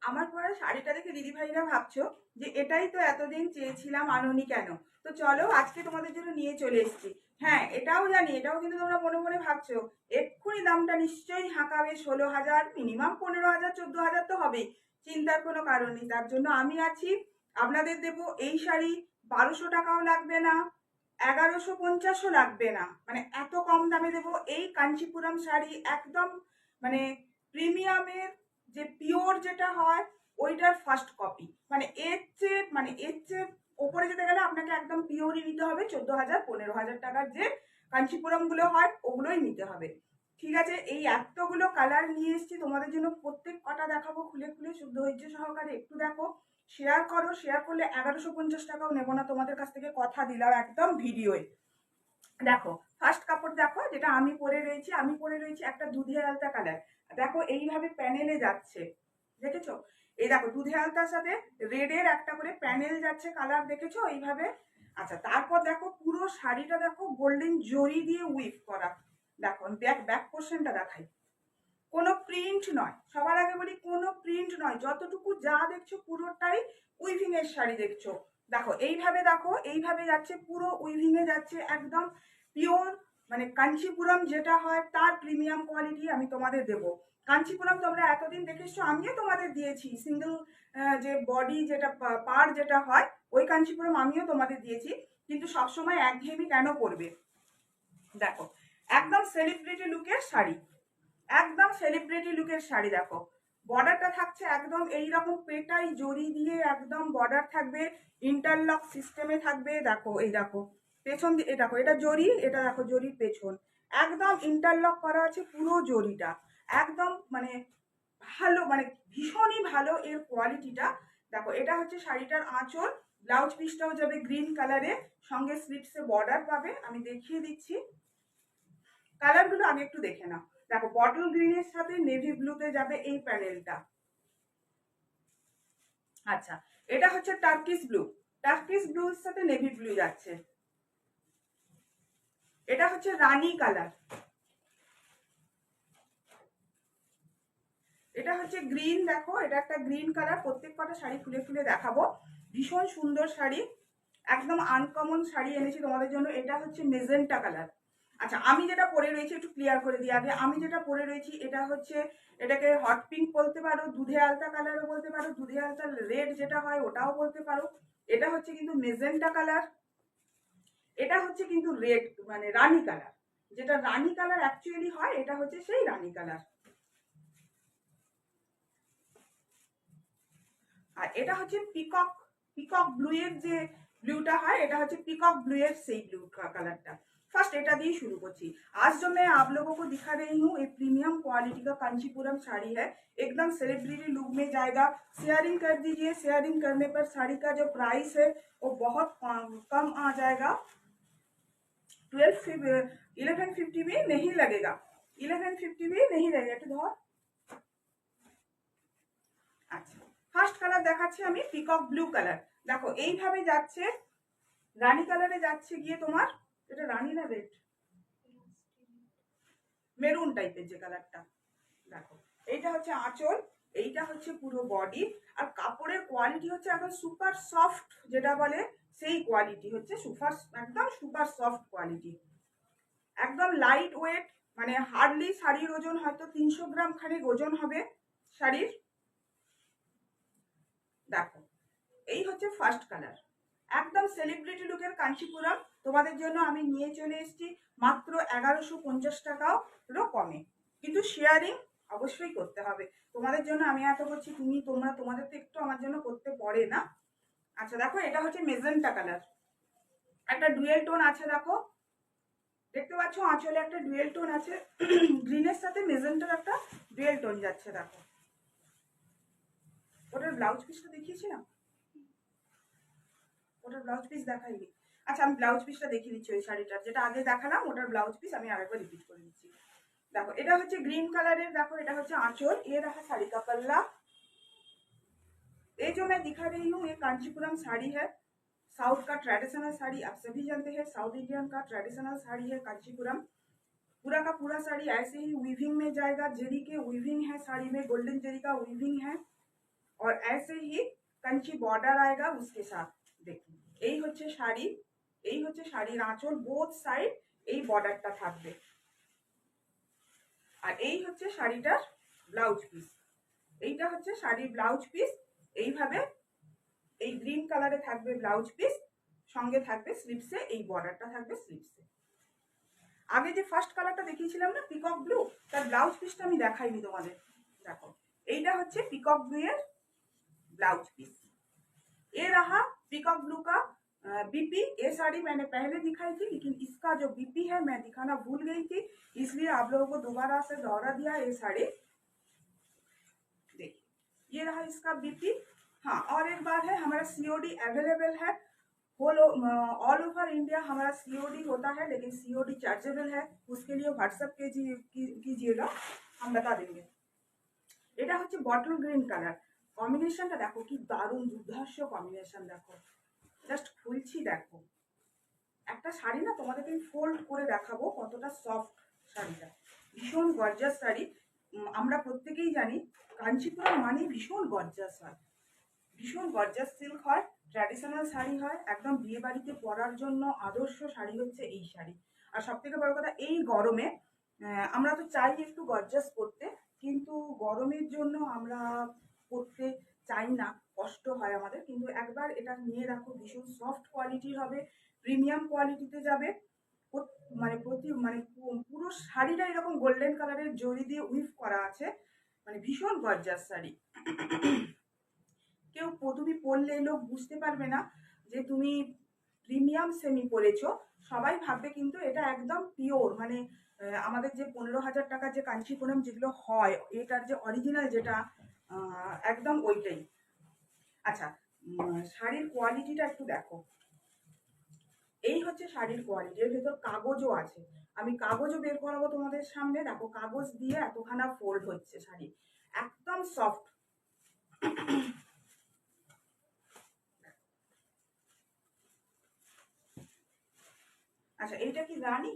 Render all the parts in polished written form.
আমার পরা শাড়িটা দেখে দিদিভাইরা ভাবছো যে এটাই তো এতদিন চেয়েছিলাম, আনোনি কেন? তো চলো আজকে তোমাদের জন্য নিয়ে চলে এসেছি। হ্যাঁ, এটাও জানি, এটাও কিন্তু তোমরা মনে মনে ভাবছো এক্ষুনি দামটা নিশ্চয়ই হাঁকাবে, 16,000, মিনিমাম 15,000, 14,000 তো হবেই। চিন্তার কোনো কারণ নেই, তার জন্য আমি আছি। আপনাদের দেবো এই শাড়ি 1200 টাকাও লাগবে না, 1150ও লাগবে না, মানে এত কম দামে দেবো এই কাঞ্চিপুরম শাড়ি। একদম মানে প্রিমিয়ামের যে পিওর যেটা হয় ওইটার ফার্স্ট কপি। মানে এর চেয়ে ওপরে যেতে গেলে আপনাকে একদম পিওরই নিতে হবে। 14,000, 15,000 টাকার যে কাঞ্চিপুরম গুলো হয় ওগুলোই নিতে হবে। ঠিক আছে, এই এতগুলো কালার নিয়ে এসেছি তোমাদের জন্য, প্রত্যেক কটা দেখাবো খুলে খুলে, শুদ্ধ ধৈর্য সহকারে একটু দেখো। শেয়ার করো, শেয়ার করলে 1150 টাকাও নেবো না তোমাদের কাছ থেকে, কথা দিলাম একদম ভিডিওয়ে। দেখো, ফার্স্ট কাপড় দেখো, যেটা আমি পরে রয়েছি, আমি পরে রয়েছি একটা দুধে আলতা কালার। দেখো এইভাবে প্যানেলে যাচ্ছে, দেখেছো? এই দেখো দুধে আলতার সাথে রেডের একটা করে প্যানেল যাচ্ছে, কালার দেখেছো এইভাবে। আচ্ছা, তারপর দেখো পুরো শাড়িটা দেখো গোল্ডেন জরি দিয়ে উইভ করা। দেখো ব্যাক ব্যাক পোর্শনটা দেখাই, কোনো প্রিন্ট নয়। সবার আগে বলি কোনো প্রিন্ট নয়, যতটুকু যা দেখছো পুরোটাই উইভিং এর শাড়ি দেখছো। দেখো এইভাবে, দেখো এইভাবে যাচ্ছে, পুরো উইভিং এ যাচ্ছে, একদম পিওর মানে কাঞ্চিপুরম যেটা হয় তার প্রিমিয়াম কোয়ালিটি আমি তোমাদের দেব। কাঞ্চিপুরম তোমরা এতদিন দেখেছো, আমিও তোমাদের দিয়েছি সিঙ্গেল যে বডি যেটা পার যেটা হয় ওই কাঞ্চিপুরম আমিও তোমাদের দিয়েছি, কিন্তু সবসময় একঘেয়েমি কেন করবে? দেখো একদম সেলিব্রিটি লুকের শাড়ি, একদম সেলিব্রিটি লুকের শাড়ি। দেখো বর্ডারটা থাকছে একদম এইরকম পেটাই জড়ি দিয়ে, একদম বর্ডার থাকবে, ইন্টারলক সিস্টেমে থাকবে। দেখো এই দেখো পেছন দিয়ে, দেখো এটা জড়ি, এটা দেখো জড়ির পেছন, একদম ইন্টারলক করা আছে পুরো জড়িটা। একদম মানে ভালো, মানে ভীষণই ভালো এর কোয়ালিটিটা। দেখো এটা হচ্ছে শাড়িটার আঁচল, ব্লাউজ পিসটাও যাবে গ্রিন কালারে, সঙ্গে স্লিপসে বর্ডার পাবে। আমি দেখিয়ে দিচ্ছি কালারগুলো, আগে একটু দেখে নাও। দেখো বটল গ্রিনের সাথে নেভি ব্লুতে যাবে এই প্যানেলটা। আচ্ছা, এটা হচ্ছে টার্কিশ ব্লু, টার্কিশ ব্লুর সাথে নেভি ব্লু যাচ্ছে। এটা হচ্ছে রানী কালার, এটা হচ্ছে গ্রিন। দেখো এটা একটা গ্রিন কালার, প্রত্যেক কটা শাড়ি খুলে খুলে দেখাবো। ভীষণ সুন্দর শাড়ি, একদম আনকমন শাড়ি এনেছি তোমাদের জন্য। এটা হচ্ছে মেজেন্টা কালার। আচ্ছা, আমি যেটা পরে রয়েছি একটু ক্লিয়ার করে দিই আগে, আমি যেটা পরে রয়েছি এটা হচ্ছে, এটাকে হট পিঙ্ক বলতে পারো, দুধে আলতা কালারও বলতে পারো, দুধে আলতা রেড যেটা হয় ওটাও বলতে পারো। এটা হচ্ছে কিন্তু মেজেন্টা কালার, এটা হচ্ছে কিন্তু রেড মানে রানী কালার, যেটা রানী কালার অ্যাকচুয়ালি হয়, এটা হচ্ছে সেই রানী কালার। আর এটা হচ্ছে পিকক, পিকক ব্লু এর যে ব্লूটা হয়, এটা হচ্ছে पिकॉक ब्लू এর সেই ব্লू कलरটা। फर्स्ट এটা দিয়ে शुरू করছি। आज जो मैं आप लोगों को दिखा रही हूँ ये प्रीमियम क्वालिटी का कांचीपुरम साड़ी है, एकदम सेलिब्रिटी लुक में जाएगा। शेयरिंग कर दीजिए, शेयरिंग करने पर साड़ी का जो प्राइस है वो बहुत कम आ जाएगा। 1150 भी नहीं लगेगा, 1150 भी नहीं लगेगा। तो धर, আচ্ছা ফার্স্ট কালার দেখাচ্ছি আমি, পিকক ব্লু কালার। দেখো এইভাবে যাচ্ছে, রানী কালারে যাচ্ছে গিয়ে তোমার, এটা রানী না রেড, মেরুন টাইপের যে কালারটা। দেখো এইটা হচ্ছে আঁচল, এইটা হচ্ছে পুরো বডি। আর কাপড়ের কোয়ালিটি হচ্ছে একদম সুপার সফট, যেটা বলে সেই কোয়ালিটি হচ্ছে সুপার, একদম সুপার সফট কোয়ালিটি, একদম লাইট ওয়েট। মানে হার্ডলি শাড়ির ওজন হয়তো 300 গ্রাম খানিক ওজন হবে শাড়ির। দেখো এই হচ্ছে ফার্স্ট কালার, একদম সেলিব্রিটি লুকের কাঞ্চিপুরম তোমাদের জন্য আমি নিয়ে চলে এসেছি মাত্র 1150 টাকারও কমে। কিন্তু শেয়ারিং অবশ্যই করতে হবে, তোমাদের জন্য আমি এত করছি, তোমাদের তো একটু আমার জন্য করতে পড়ে না। আচ্ছা দেখো এটা হচ্ছে মেজেন্টা কালার, একটা ডুয়েল টোন আছে। দেখো দেখতে পাচ্ছ আঁচলে একটা ডুয়েল টোন আছে, গ্রিনের সাথে মেজেন্টার একটা ডুয়েল টোন যাচ্ছে। দেখো ওটার ব্লাউজ পিসটা দেখিয়েছি না, ওটার ব্লাউজ পিস দেখাইনি। আচ্ছা আমি ব্লাউজ পিসটা দেখিয়ে দিচ্ছি, ওই শাড়িটার যেটা আগে দেখালাম ওটার ব্লাউজ পিস আমি আরেকবার রিপিট করে দিচ্ছি। দেখো এটা হচ্ছে গ্রিন কালারের, দেখো এটা হচ্ছে आंचल, ये रहा साड़ी का पल्ला। ये जो मैं दिखा रही हूँ ये कांचीपुरम साड़ी है, साउथ का ट्रेडिशनल साड़ी। आप सभी जानते हैं साउथ इंडियन का ट्रेडिशनल साड़ी है कांचीपुरम। पूरा का पूरा साड़ी ऐसे ही वीविंग में जाएगा, जरी के वीविंग है साड़ी में, गोल्डन जरी का वीविंग है। और ऐसे ही कंची बॉर्डर आएगा उसके साथ। দেখুন এই হচ্ছে শাড়ি, এই হচ্ছে শাড়ির আঁচল, বোথ সাইড এই বর্ডারটা থাকবে। আর এই হচ্ছে শাড়িটার ব্লাউজ পিস, এইটা হচ্ছে শাড়ির ব্লাউজ পিস। এইভাবে এই গ্রিন কালারে থাকবে ব্লাউজ পিস, সঙ্গে থাকবে স্লিপসে এই বর্ডারটা থাকবে স্লিপসে। আগে যে ফার্স্ট কালারটা দেখিয়েছিলাম না পিকক ব্লু, তার ব্লাউজ পিসটা আমি দেখাইনি তোমাদের। দেখো এইটা হচ্ছে পিকক ব্লু এর ब्लाउज पीस। ये रहा पीकॉक ब्लू का बीपी। ये साड़ी मैंने पहले दिखाई थी, लेकिन इसका जो बीपी है मैं दिखाना भूल गई थी, इसलिए आप लोगों को दोबारा से दोहरा दिया। ये साड़ी देखिए, ये रहा इसका बीपी। हाँ, और एक बात है, हमारा सीओडी अवेलेबल है होल ऑल ओवर इंडिया। हमारा सीओडी होता है, लेकिन सीओडी चार्जेबल है, उसके लिए व्हाट्सएप कीजिएगा, हम बता देंगे। এটা হচ্ছে বটল গ্রিন কালার, কম্বিনেশনটা দেখো কি দারুণ দুর্ধর্ষ কম্বিনেশন। দেখো জাস্ট খুলছি, দেখো একটা শাড়ি না তোমাদেরকে আমি ফোল্ড করে দেখাবো কতটা সফট শাড়িটা, ভীষণ গর্জাস শাড়ি। আমরা প্রত্যেকেই জানি কাঞ্চিপুরম মানে ভীষণ গর্জাস হয়, ভীষণ গর্জাস সিল্ক হয়, ট্র্যাডিশনাল শাড়ি হয়, একদম বিয়ে বাড়িতে পরার জন্য আদর্শ শাড়ি হচ্ছে এই শাড়ি। আর সব থেকে বড় কথা, এই গরমে আমরা তো চাই একটু গর্জাস করতে, কিন্তু গরমের জন্য আমরা করতে চাই না, কষ্ট হয় আমাদের। কিন্তু একবার এটা নিয়ে রাখো, ভীষণ সফট কোয়ালিটির হবে, প্রিমিয়াম কোয়ালিটিতে যাবে। মানে পুরো শাড়িটা এরকম গোল্ডেন কালারের জরি দিয়ে উইভ করা আছে, মানে ভীষণ গর্জাস শাড়ি। কেউ তুমি পরলে লোক বুঝতে পারবে না যে তুমি প্রিমিয়াম সেমি পরেছো, সবাই ভাববে কিন্তু এটা একদম পিওর, মানে আমাদের যে 15,000 টাকার যে কাঞ্চিপুরম যেগুলো হয়, এটার যে অরিজিনাল যেটা একদম ওইটাই। আচ্ছা, শাড়ির কোয়ালিটিটা একটু দেখো, এই হচ্ছে শাড়ির কোয়ালিটি। এর ভেতর কাগজও আছে, আমি কাগজও বের করাবো তোমাদের সামনে। দেখো কাগজ দিয়ে এতখানা ফোল্ড হচ্ছে শাড়ি, একদম সফট। আচ্ছা, এইটা কি রানী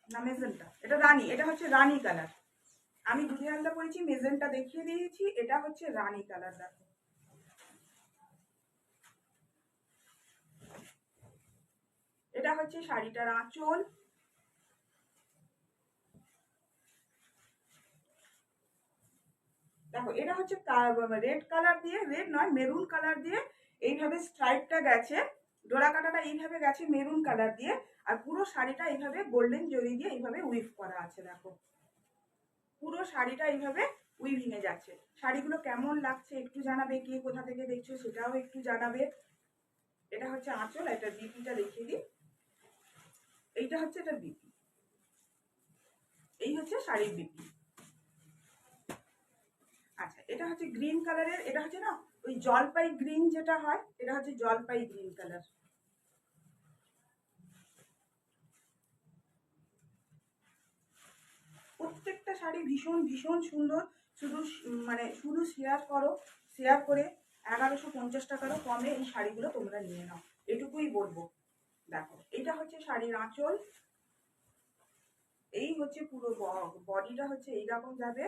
না মেজেন্টা? এটা রানী, এটা হচ্ছে রানী কালার। আমি দুধে আলতা পরেছি, মেজেন্টা দেখিয়ে দিয়েছি, এটা হচ্ছে রানী কালার। দেখো এটা হচ্ছে শাড়িটার আঁচল। দেখো এটা হচ্ছে রেড কালার দিয়ে, রেড নয় মেরুন কালার দিয়ে এইভাবে স্ট্রাইপটা গেছে, ডোরা কাটাটা এইভাবে গেছে মেরুন কালার দিয়ে, আর পুরো শাড়িটা এইভাবে গোল্ডেন জরি দিয়ে এইভাবে উইভ করা আছে। দেখো পুরো শাড়িটা এইভাবে উইভিং এ যাচ্ছে। শাড়িগুলো কেমন লাগছে একটু জানাবে, কে কোথা থেকে দেখছো সেটাও একটু জানাবে। এটা হচ্ছে আঁচল, এটা বিপিটা দেখিয়ে দিই। এইটা হচ্ছে এটা বিপি, এই হচ্ছে শাড়ির বিপি। আচ্ছা, এটা হচ্ছে গ্রিন কালারের, এটা হচ্ছে না ওই জলপাই গ্রিন যেটা হয়, এটা হচ্ছে জলপাই গ্রিন কালার। প্রত্যেকটা শাড়ি ভীষণ ভীষণ সুন্দর। শুধু শুধু শেয়ার করো, শেয়ার করে 1150 টাকারও কমে এই শাড়িগুলো তোমরা নিয়ে নাও, এটুকুই বলবো। দেখো এটা হচ্ছে শাড়ির আঁচল, এই হচ্ছে পুরো বডিটা হচ্ছে এইরকম যাবে।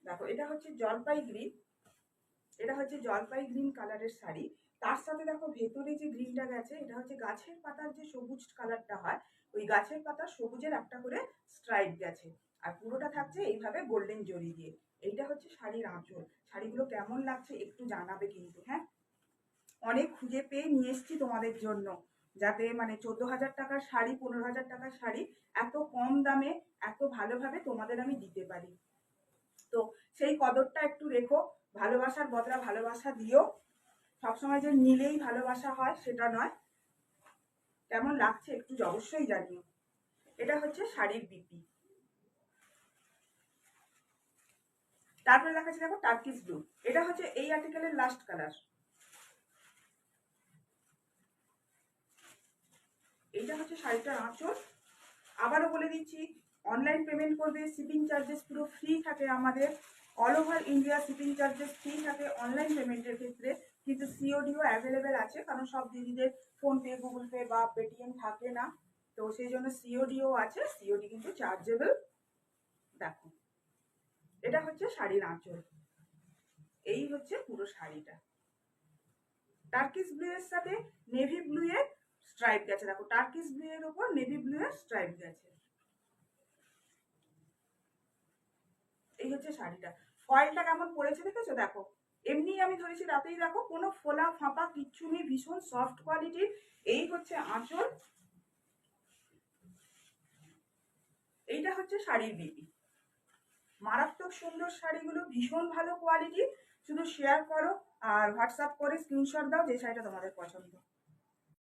দেখো এটা হচ্ছে জলপাই গ্রিন, এটা হচ্ছে জলপাই গ্রিন কালারের শাড়ি। তার সাথে দেখো ভেতরে যে গ্রিনটা গেছে, এটা হচ্ছে গাছের পাতার যে সবুজ কালারটা হয়, ওই গাছের পাতা সবুজের একটা করে স্ট্রাইপ গেছে, আর পুরোটা থাকছে এইভাবে গোল্ডেন জরি দিয়ে। এইটা হচ্ছে শাড়ির আঁচল। শাড়িগুলো কেমন লাগছে একটু জানাবে কিন্তু, হ্যাঁ। অনেক খুঁজে পেয়ে নিয়ে এসছি তোমাদের জন্য, যাতে মানে 14,000 টাকার শাড়ি, 15,000 টাকার শাড়ি এত কম দামে এত ভালোভাবে তোমাদের আমি দিতে পারি। তো সেই কদরটা একটু রেখো, ভালোবাসার বদলা ভালোবাসা দিও। সবসময় যে নিলেই ভালোবাসা হয় সেটা নয়। কেমন লাগছে একটু অবশ্যই জানিও। এটা হচ্ছে শাড়ির বিপি। তারপরে দেখাচ্ছি দেখো টার্কিশ ব্লু, এটা হচ্ছে এই আর্টিকেলের লাস্ট কালার। এইটা হচ্ছে শাড়িটার আঁচল। আবারও বলে দিচ্ছি, অনলাইন পেমেন্ট করবে, শিপিং চার্জেস পুরো ফ্রি থাকে আমাদের, all over India shipping charges free থাকে অনলাইন পেমেন্টের ক্ষেত্রে। কিন্তু সিওডিও অ্যাভেলেবেল আছে, কারণ সব দিদিদের ফোনপে, গুগল পে বা পেটিএম থাকে না, তো সেই জন্য সিওডিও আছে, সিওডি কিন্তু চার্জেবল। দেখো এটা হচ্ছে শাড়ির আঁচল, এই হচ্ছে পুরো শাড়িটা। টার্কিশ ব্লু এর সাথে নেভি ব্লু এর স্ট্রাইপ গেছে, দেখো টার্কিশ ব্লু এর উপর নেভি ব্লু এর স্ট্রাইপ গেছে। এই হচ্ছে শাড়িটা। ফয়েলটা কেমন পড়েছে দেখেছো, দেখো এমনি আমি ধরেছি তাতেই দেখো কোনো ফোলা ফাঁপা কিচ্ছু নেই, ভীষণ সফট কোয়ালিটির। এই হচ্ছে আঁচল, এইটা হচ্ছে শাড়ির বিপি। মারাত্মক সুন্দর শাড়িগুলো, ভীষণ ভালো কোয়ালিটি। শুধু শেয়ার করো আর হোয়াটসঅ্যাপ করে স্ক্রিনশট দাও যে শাড়িটা তোমাদের পছন্দ।